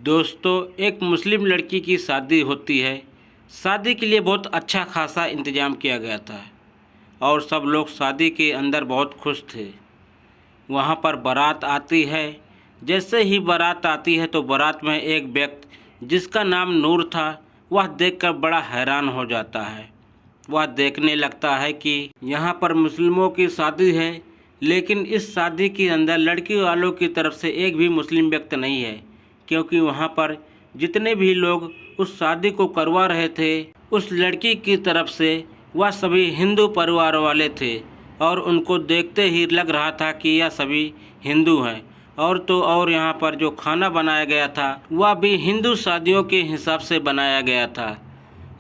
दोस्तों, एक मुस्लिम लड़की की शादी होती है। शादी के लिए बहुत अच्छा खासा इंतज़ाम किया गया था और सब लोग शादी के अंदर बहुत खुश थे। वहाँ पर बारात आती है। जैसे ही बारात आती है तो बारात में एक व्यक्ति जिसका नाम नूर था, वह देखकर बड़ा हैरान हो जाता है। वह देखने लगता है कि यहाँ पर मुस्लिमों की शादी है, लेकिन इस शादी के अंदर लड़की वालों की तरफ से एक भी मुस्लिम व्यक्ति नहीं है, क्योंकि वहाँ पर जितने भी लोग उस शादी को करवा रहे थे उस लड़की की तरफ से, वह सभी हिंदू परिवार वाले थे और उनको देखते ही लग रहा था कि यह सभी हिंदू हैं। और तो और यहाँ पर जो खाना बनाया गया था वह भी हिंदू शादियों के हिसाब से बनाया गया था।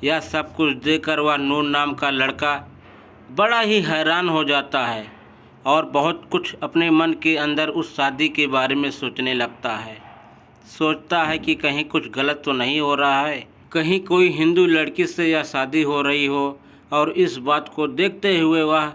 यह सब कुछ देखकर वह नूर नाम का लड़का बड़ा ही हैरान हो जाता है और बहुत कुछ अपने मन के अंदर उस शादी के बारे में सोचने लगता है। सोचता है कि कहीं कुछ गलत तो नहीं हो रहा है, कहीं कोई हिंदू लड़की से यह शादी हो रही हो। और इस बात को देखते हुए वह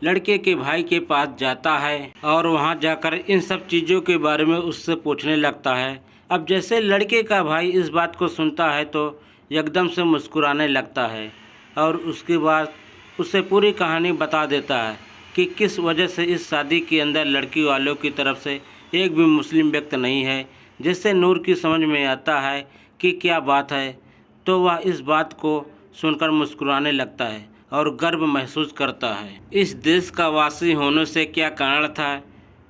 लड़के के भाई के पास जाता है और वहां जाकर इन सब चीज़ों के बारे में उससे पूछने लगता है। अब जैसे लड़के का भाई इस बात को सुनता है तो एकदम से मुस्कुराने लगता है और उसके बाद उसे पूरी कहानी बता देता है कि किस वजह से इस शादी के अंदर लड़की वालों की तरफ से एक भी मुस्लिम व्यक्ति नहीं है। जिससे नूर की समझ में आता है कि क्या बात है, तो वह इस बात को सुनकर मुस्कुराने लगता है और गर्व महसूस करता है। इस देश का वासी होने से क्या कारण था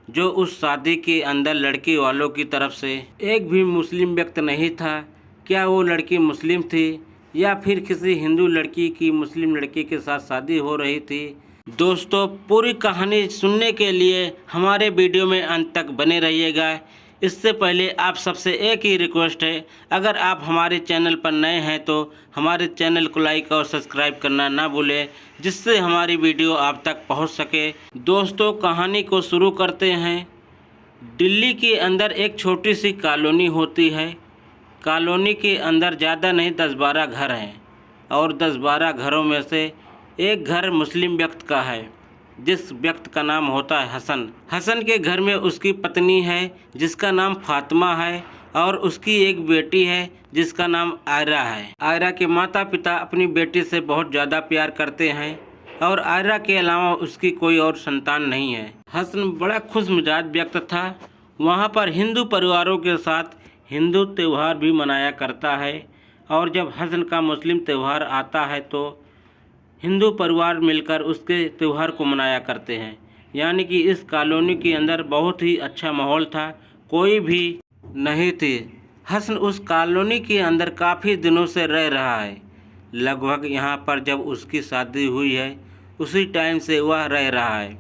जो उस शादी के अंदर लड़की वालों की तरफ से एक भी मुस्लिम व्यक्ति नहीं था? क्या वो लड़की मुस्लिम थी या फिर किसी हिंदू लड़की की मुस्लिम लड़की के साथ शादी हो रही थी? दोस्तों, पूरी कहानी सुनने के लिए हमारे वीडियो में अंत तक बने रहिएगा। इससे पहले आप सबसे एक ही रिक्वेस्ट है, अगर आप हमारे चैनल पर नए हैं तो हमारे चैनल को लाइक और सब्सक्राइब करना ना भूलें, जिससे हमारी वीडियो आप तक पहुंच सके। दोस्तों, कहानी को शुरू करते हैं। दिल्ली के अंदर एक छोटी सी कॉलोनी होती है। कॉलोनी के अंदर ज़्यादा नहीं 10-12 घर हैं और 10-12 घरों में से एक घर मुस्लिम व्यक्ति का है, जिस व्यक्ति का नाम होता है हसन। हसन के घर में उसकी पत्नी है जिसका नाम फातिमा है और उसकी एक बेटी है जिसका नाम आयरा है। आयरा के माता पिता अपनी बेटी से बहुत ज़्यादा प्यार करते हैं और आयरा के अलावा उसकी कोई और संतान नहीं है। हसन बड़ा खुश मिजाज व्यक्ति था। वहाँ पर हिंदू परिवारों के साथ हिंदू त्यौहार भी मनाया करता है और जब हसन का मुस्लिम त्यौहार आता है तो हिंदू परिवार मिलकर उसके त्यौहार को मनाया करते हैं। यानी कि इस कॉलोनी के अंदर बहुत ही अच्छा माहौल था, कोई भी नहीं थी। हसन उस कॉलोनी के अंदर काफ़ी दिनों से रह रहा है। लगभग यहाँ पर जब उसकी शादी हुई है उसी टाइम से वह रह रहा है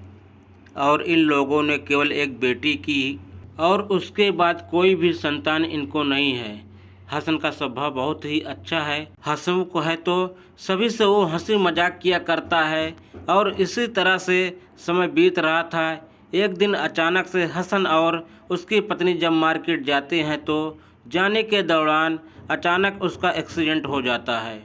और इन लोगों ने केवल एक बेटी की और उसके बाद कोई भी संतान इनको नहीं है। हसन का स्वभाव बहुत ही अच्छा है। हसन को है तो सभी से वो हंसी मजाक किया करता है और इसी तरह से समय बीत रहा था। एक दिन अचानक से हसन और उसकी पत्नी जब मार्केट जाते हैं तो जाने के दौरान अचानक उसका एक्सीडेंट हो जाता है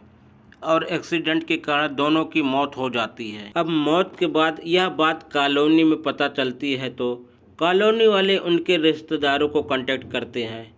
और एक्सीडेंट के कारण दोनों की मौत हो जाती है। अब मौत के बाद यह बात कॉलोनी में पता चलती है तो कॉलोनी वाले उनके रिश्तेदारों को कांटेक्ट करते हैं,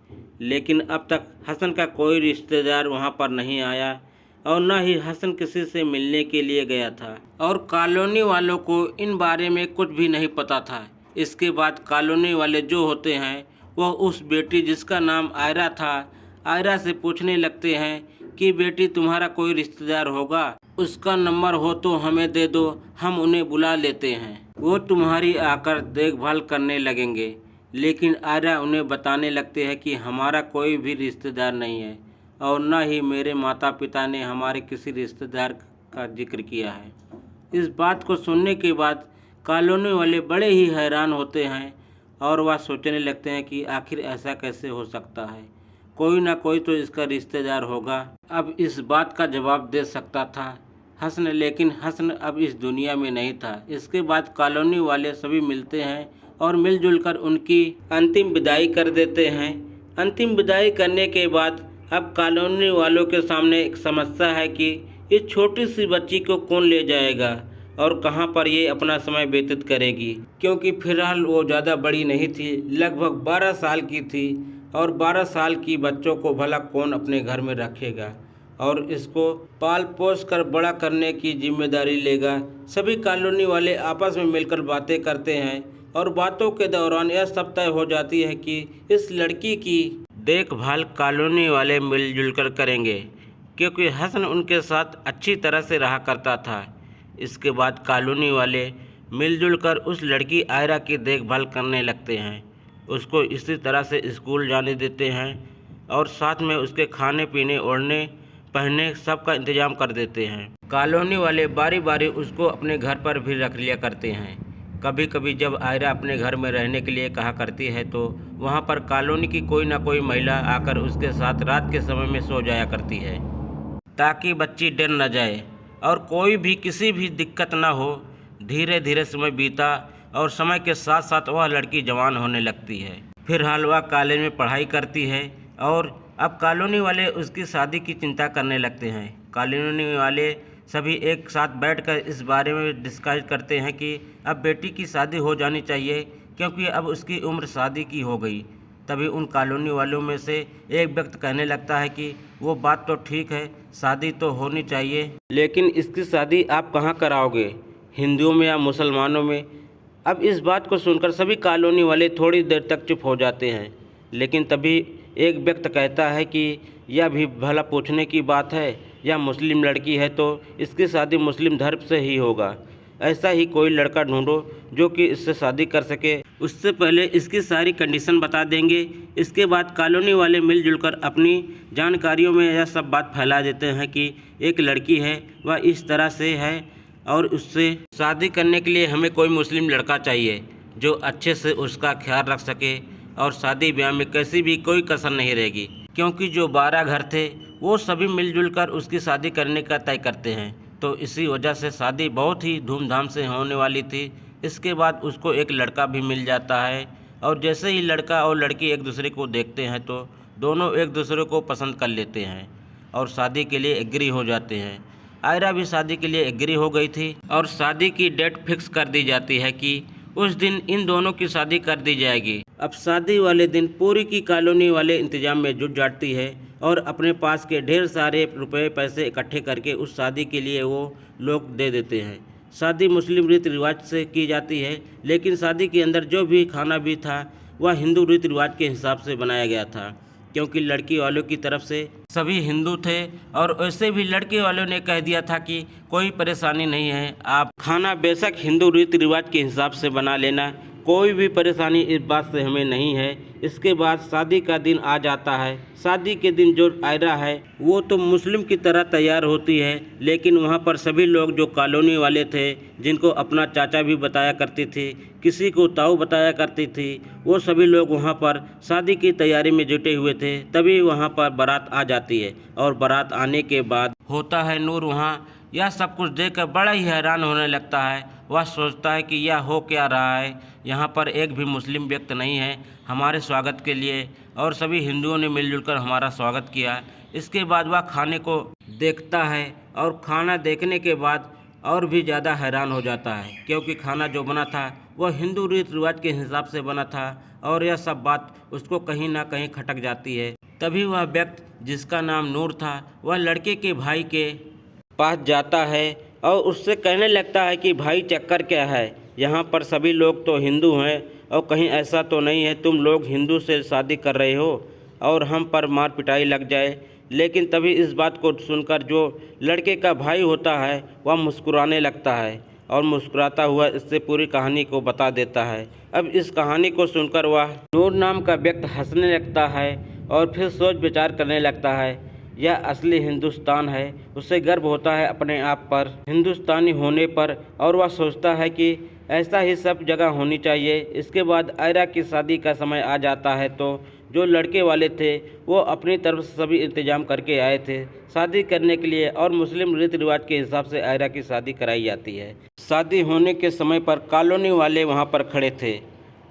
लेकिन अब तक हसन का कोई रिश्तेदार वहां पर नहीं आया और न ही हसन किसी से मिलने के लिए गया था और कॉलोनी वालों को इन बारे में कुछ भी नहीं पता था। इसके बाद कॉलोनी वाले जो होते हैं वह उस बेटी जिसका नाम आयरा था, आयरा से पूछने लगते हैं कि बेटी तुम्हारा कोई रिश्तेदार होगा, उसका नंबर हो तो हमें दे दो, हम उन्हें बुला लेते हैं, वो तुम्हारी आकर देखभाल करने लगेंगे। लेकिन आयरा उन्हें बताने लगते हैं कि हमारा कोई भी रिश्तेदार नहीं है और न ही मेरे माता पिता ने हमारे किसी रिश्तेदार का जिक्र किया है। इस बात को सुनने के बाद कॉलोनी वाले बड़े ही हैरान होते हैं और वह सोचने लगते हैं कि आखिर ऐसा कैसे हो सकता है, कोई ना कोई तो इसका रिश्तेदार होगा। अब इस बात का जवाब दे सकता था हसन, लेकिन हसन अब इस दुनिया में नहीं था। इसके बाद कॉलोनी वाले सभी मिलते हैं और मिलजुल कर उनकी अंतिम विदाई कर देते हैं। अंतिम विदाई करने के बाद अब कॉलोनी वालों के सामने एक समस्या है कि इस छोटी सी बच्ची को कौन ले जाएगा और कहाँ पर ये अपना समय व्यतीत करेगी, क्योंकि फिलहाल वो ज़्यादा बड़ी नहीं थी, लगभग 12 साल की थी और 12 साल की बच्चों को भला कौन अपने घर में रखेगा और इसको पाल पोस कर बड़ा करने की जिम्मेदारी लेगा। सभी कॉलोनी वाले आपस में मिलकर बातें करते हैं और बातों के दौरान यह सब तय हो जाती है कि इस लड़की की देखभाल कॉलोनी वाले मिलजुल कर करेंगे, क्योंकि हसन उनके साथ अच्छी तरह से रहा करता था। इसके बाद कॉलोनी वाले मिलजुल कर उस लड़की आयरा की देखभाल करने लगते हैं, उसको इसी तरह से स्कूल जाने देते हैं और साथ में उसके खाने पीने ओढ़ने पहनने सब का इंतजाम कर देते हैं। कॉलोनी वाले बारी बारी उसको अपने घर पर भी रख लिया करते हैं। कभी कभी जब आयरा अपने घर में रहने के लिए कहा करती है तो वहाँ पर कॉलोनी की कोई ना कोई महिला आकर उसके साथ रात के समय में सो जाया करती है, ताकि बच्ची डर न जाए और कोई भी किसी भी दिक्कत ना हो। धीरे धीरे समय बीता और समय के साथ साथ वह लड़की जवान होने लगती है। फिलहाल वह कॉलेज में पढ़ाई करती है और अब कॉलोनी वाले उसकी शादी की चिंता करने लगते हैं। कॉलोनी वाले सभी एक साथ बैठकर इस बारे में डिस्कस करते हैं कि अब बेटी की शादी हो जानी चाहिए, क्योंकि अब उसकी उम्र शादी की हो गई। तभी उन कॉलोनी वालों में से एक व्यक्ति कहने लगता है कि वो बात तो ठीक है, शादी तो होनी चाहिए, लेकिन इसकी शादी आप कहाँ कराओगे, हिंदुओं में या मुसलमानों में। अब इस बात को सुनकर सभी कॉलोनी वाले थोड़ी देर तक चुप हो जाते हैं, लेकिन तभी एक व्यक्ति कहता है कि यह भी भला पूछने की बात है, यह मुस्लिम लड़की है तो इसकी शादी मुस्लिम धर्म से ही होगा। ऐसा ही कोई लड़का ढूंढो जो कि इससे शादी कर सके। उससे पहले इसकी सारी कंडीशन बता देंगे। इसके बाद कॉलोनी वाले मिलजुल कर अपनी जानकारियों में यह सब बात फैला देते हैं कि एक लड़की है, वह इस तरह से है और उससे शादी करने के लिए हमें कोई मुस्लिम लड़का चाहिए जो अच्छे से उसका ख्याल रख सके और शादी ब्याह में कैसी भी कोई कसर नहीं रहेगी, क्योंकि जो 12 घर थे वो सभी मिलजुल कर उसकी शादी करने का तय करते हैं। तो इसी वजह से शादी बहुत ही धूमधाम से होने वाली थी। इसके बाद उसको एक लड़का भी मिल जाता है और जैसे ही लड़का और लड़की एक दूसरे को देखते हैं तो दोनों एक दूसरे को पसंद कर लेते हैं और शादी के लिए एग्री हो जाते हैं। आयरा भी शादी के लिए एग्री हो गई थी और शादी की डेट फिक्स कर दी जाती है कि उस दिन इन दोनों की शादी कर दी जाएगी। अब शादी वाले दिन पूरी की कॉलोनी वाले इंतजाम में जुट जाती है और अपने पास के ढेर सारे रुपए पैसे इकट्ठे करके उस शादी के लिए वो लोग दे देते हैं। शादी मुस्लिम रीति रिवाज से की जाती है, लेकिन शादी के अंदर जो भी खाना भी था वह हिंदू रीति रिवाज के हिसाब से बनाया गया था, क्योंकि लड़की वालों की तरफ से सभी हिंदू थे और वैसे भी लड़के वालों ने कह दिया था कि कोई परेशानी नहीं है, आप खाना बेशक हिंदू रीति रिवाज के हिसाब से बना लेना, कोई भी परेशानी इस बात से हमें नहीं है। इसके बाद शादी का दिन आ जाता है। शादी के दिन जो आयरा है वो तो मुस्लिम की तरह तैयार होती है, लेकिन वहाँ पर सभी लोग जो कॉलोनी वाले थे, जिनको अपना चाचा भी बताया करती थी, किसी को ताऊ बताया करती थी, वो सभी लोग वहाँ पर शादी की तैयारी में जुटे हुए थे। तभी वहाँ पर बारात आ जाती है और बारात आने के बाद होता है नूर। वहाँ यह सब कुछ देखकर बड़ा ही हैरान होने लगता है। वह सोचता है कि यह हो क्या रहा है, यहाँ पर एक भी मुस्लिम व्यक्ति नहीं है हमारे स्वागत के लिए और सभी हिंदुओं ने मिलजुल कर हमारा स्वागत किया। इसके बाद वह खाने को देखता है और खाना देखने के बाद और भी ज़्यादा हैरान हो जाता है, क्योंकि खाना जो बना था वह हिंदू रीति रिवाज के हिसाब से बना था और यह सब बात उसको कहीं ना कहीं खटक जाती है। तभी वह व्यक्ति जिसका नाम नूर था वह लड़के के भाई के पास जाता है और उससे कहने लगता है कि भाई चक्कर क्या है, यहाँ पर सभी लोग तो हिंदू हैं और कहीं ऐसा तो नहीं है तुम लोग हिंदू से शादी कर रहे हो और हम पर मार पिटाई लग जाए। लेकिन तभी इस बात को सुनकर जो लड़के का भाई होता है वह मुस्कुराने लगता है और मुस्कुराता हुआ इससे पूरी कहानी को बता देता है। अब इस कहानी को सुनकर वह नूर नाम का व्यक्ति हंसने लगता है और फिर सोच विचार करने लगता है यह असली हिंदुस्तान है। उसे गर्व होता है अपने आप पर, हिंदुस्तानी होने पर, और वह सोचता है कि ऐसा ही सब जगह होनी चाहिए। इसके बाद आयरा की शादी का समय आ जाता है तो जो लड़के वाले थे वो अपनी तरफ से सभी इंतजाम करके आए थे शादी करने के लिए और मुस्लिम रीति रिवाज के हिसाब से आयरा की शादी कराई जाती है। शादी होने के समय पर कॉलोनी वाले वहाँ पर खड़े थे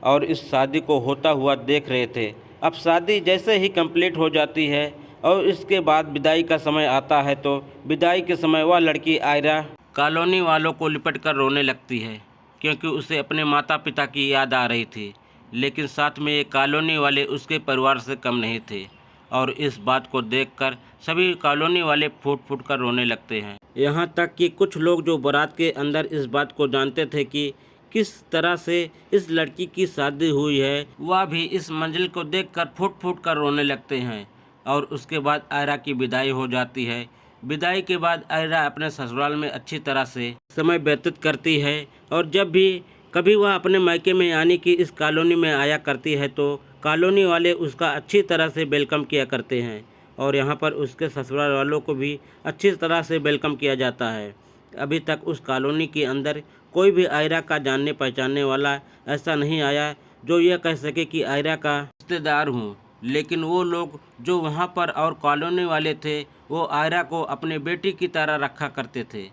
और इस शादी को होता हुआ देख रहे थे। अब शादी जैसे ही कंप्लीट हो जाती है और इसके बाद विदाई का समय आता है तो विदाई के समय वह लड़की आयरा कॉलोनी वालों को लिपट कर रोने लगती है, क्योंकि उसे अपने माता पिता की याद आ रही थी। लेकिन साथ में ये कॉलोनी वाले उसके परिवार से कम नहीं थे और इस बात को देखकर सभी कॉलोनी वाले फूट फूट कर रोने लगते हैं। यहाँ तक कि कुछ लोग जो बारात के अंदर इस बात को जानते थे कि किस तरह से इस लड़की की शादी हुई है, वह भी इस मंजिल को देखकर फूट फूट कर रोने लगते हैं। और उसके बाद आयरा की विदाई हो जाती है। विदाई के बाद आयरा अपने ससुराल में अच्छी तरह से समय व्यतीत करती है और जब भी कभी वह अपने मायके में यानी कि इस कॉलोनी में आया करती है तो कॉलोनी वाले उसका अच्छी तरह से वेलकम किया करते हैं और यहाँ पर उसके ससुराल वालों को भी अच्छी तरह से वेलकम किया जाता है। अभी तक उस कॉलोनी के अंदर कोई भी आयरा का जानने पहचानने वाला ऐसा नहीं आया जो यह कह सके कि आयरा का रिश्तेदार हूँ, लेकिन वो लोग जो वहाँ पर और कॉलोनी वाले थे वो आयरा को अपने बेटी की तरह रखा करते थे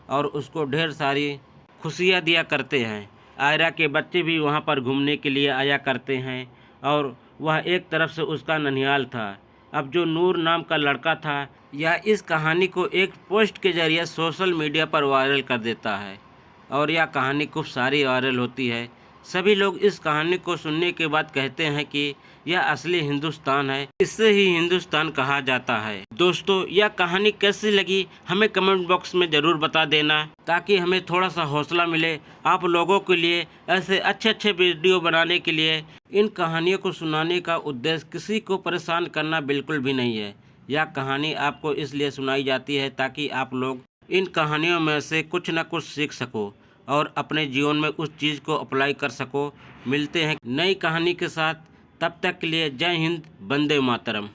और उसको ढेर सारी खुशियाँ दिया करते हैं। आयरा के बच्चे भी वहाँ पर घूमने के लिए आया करते हैं और वह एक तरफ से उसका ननिहाल था। अब जो नूर नाम का लड़का था यह इस कहानी को एक पोस्ट के जरिए सोशल मीडिया पर वायरल कर देता है और यह कहानी खूब सारी वायरल होती है। सभी लोग इस कहानी को सुनने के बाद कहते हैं कि यह असली हिंदुस्तान है, इससे ही हिंदुस्तान कहा जाता है। दोस्तों, यह कहानी कैसी लगी हमें कमेंट बॉक्स में ज़रूर बता देना ताकि हमें थोड़ा सा हौसला मिले आप लोगों के लिए ऐसे अच्छे अच्छे वीडियो बनाने के लिए। इन कहानियों को सुनाने का उद्देश्य किसी को परेशान करना बिल्कुल भी नहीं है। यह कहानी आपको इसलिए सुनाई जाती है ताकि आप लोग इन कहानियों में से कुछ न कुछ सीख सको और अपने जीवन में उस चीज़ को अप्लाई कर सको। मिलते हैं नई कहानी के साथ, तब तक के लिए जय हिंद, वंदे मातरम।